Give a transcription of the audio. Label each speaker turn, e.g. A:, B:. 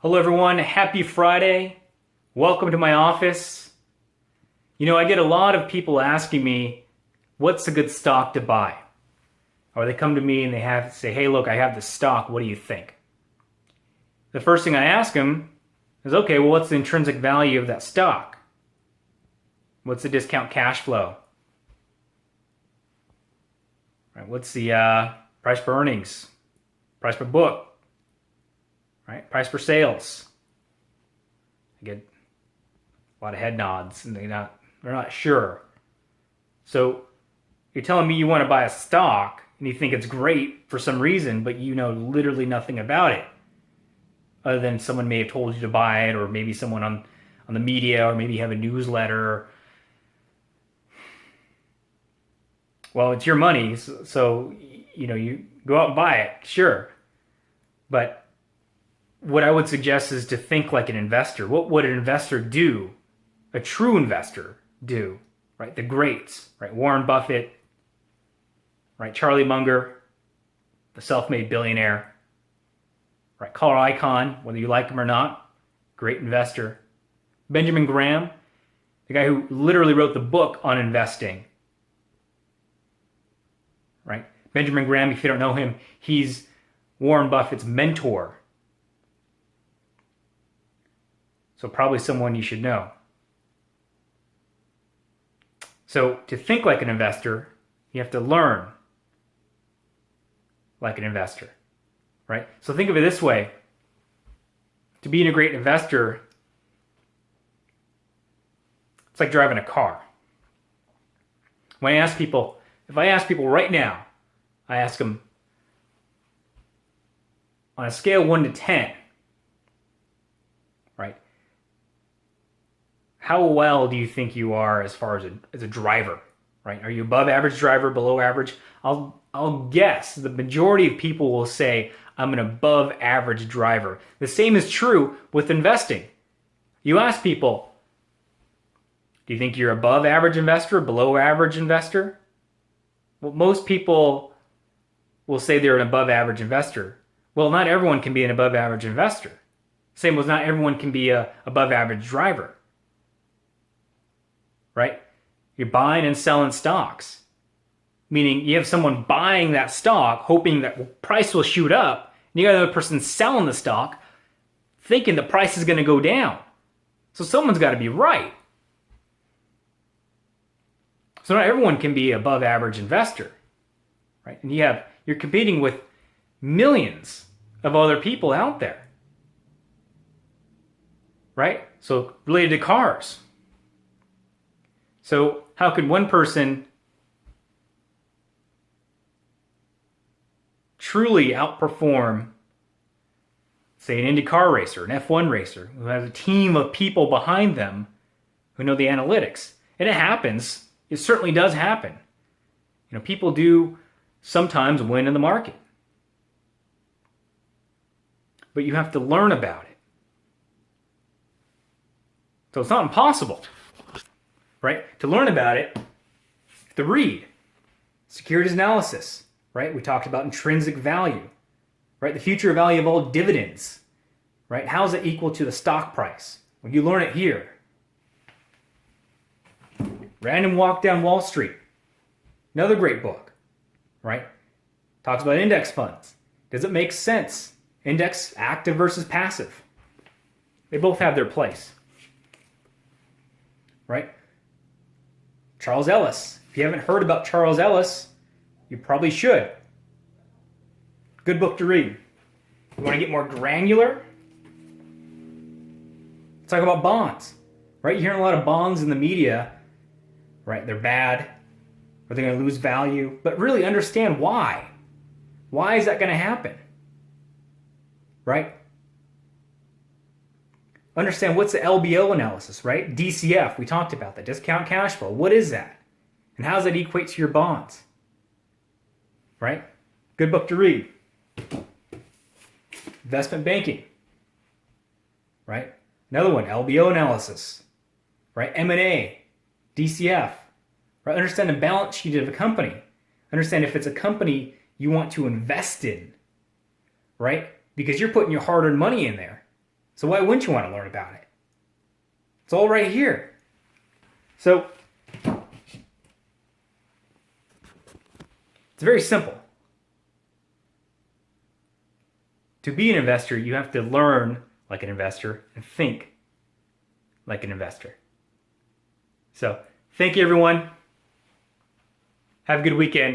A: Hello everyone, happy Friday. Welcome to my office. I get a lot of people asking me, what's a good stock to buy? Or they come to me and they say, hey look, I have this stock, what do you think? The first thing I ask them is, okay, well what's the intrinsic value of that stock? What's the discount cash flow? Right, what's the price per earnings? Price per book? Right? Price per sales. I get a lot of head nods and they're not sure. So you're telling me you want to buy a stock and you think it's great for some reason, but you know literally nothing about it. Other than someone may have told you to buy it, or maybe someone on the media, or maybe you have a newsletter. Well, it's your money, so you go out and buy it, sure. But what I would suggest is to think like an investor. What would an investor do? A true investor do, right? The greats, right? Warren Buffett, right? Charlie Munger, the self-made billionaire, right? Color icon, whether you like him or not, great investor. Benjamin Graham, the guy who literally wrote the book on investing, right? Benjamin Graham, if you don't know him, he's Warren Buffett's mentor. So probably someone you should know. So to think like an investor, you have to learn like an investor, right? So think of it this way. To be a great investor, it's like driving a car. If I ask people right now, I ask them, on a scale of 1 to 10, right? How well do you think you are as far as a driver, right? Are you above average driver, below average? I'll guess the majority of people will say I'm an above average driver. The same is true with investing. You ask people, do you think you're above average investor, below average investor? Well, most people will say they're an above average investor. Well, not everyone can be an above average investor. Same as not everyone can be a above average driver. Right? You're buying and selling stocks. Meaning you have someone buying that stock, hoping that price will shoot up, and you got another person selling the stock, thinking the price is going to go down. So someone's got to be right. So not everyone can be above average investor. Right? And you're competing with millions of other people out there. Right? So related to cars. So how could one person truly outperform, say, an IndyCar racer, an F1 racer, who has a team of people behind them who know the analytics? And it happens. It certainly does happen. People do sometimes win in the market. But you have to learn about it. So it's not impossible. Right? To learn about it, you have to read. Securities analysis, right? We talked about intrinsic value, right? The future value of all dividends, right? How is it equal to the stock price? Well, you learn it here. Random Walk Down Wall Street, another great book, right? Talks about index funds. Does it make sense? Index, active versus passive. They both have their place, right? Charles Ellis. If you haven't heard about Charles Ellis, you probably should. Good book to read. You want to get more granular? Let's talk about bonds. Right? You're hearing a lot of bonds in the media. Right? They're bad. Or they're going to lose value. But really understand why. Why is that going to happen? Right? Understand what's the LBO analysis, right? DCF, we talked about that. Discount cash flow. What is that? And how does that equate to your bonds? Right? Good book to read. Investment banking. Right? Another one, LBO analysis. Right? M&A, DCF. Right? Understand the balance sheet of a company. Understand if it's a company you want to invest in. Right? Because you're putting your hard-earned money in there. So why wouldn't you want to learn about it? It's all right here. So it's very simple. To be an investor, you have to learn like an investor and think like an investor. So thank you, everyone. Have a good weekend.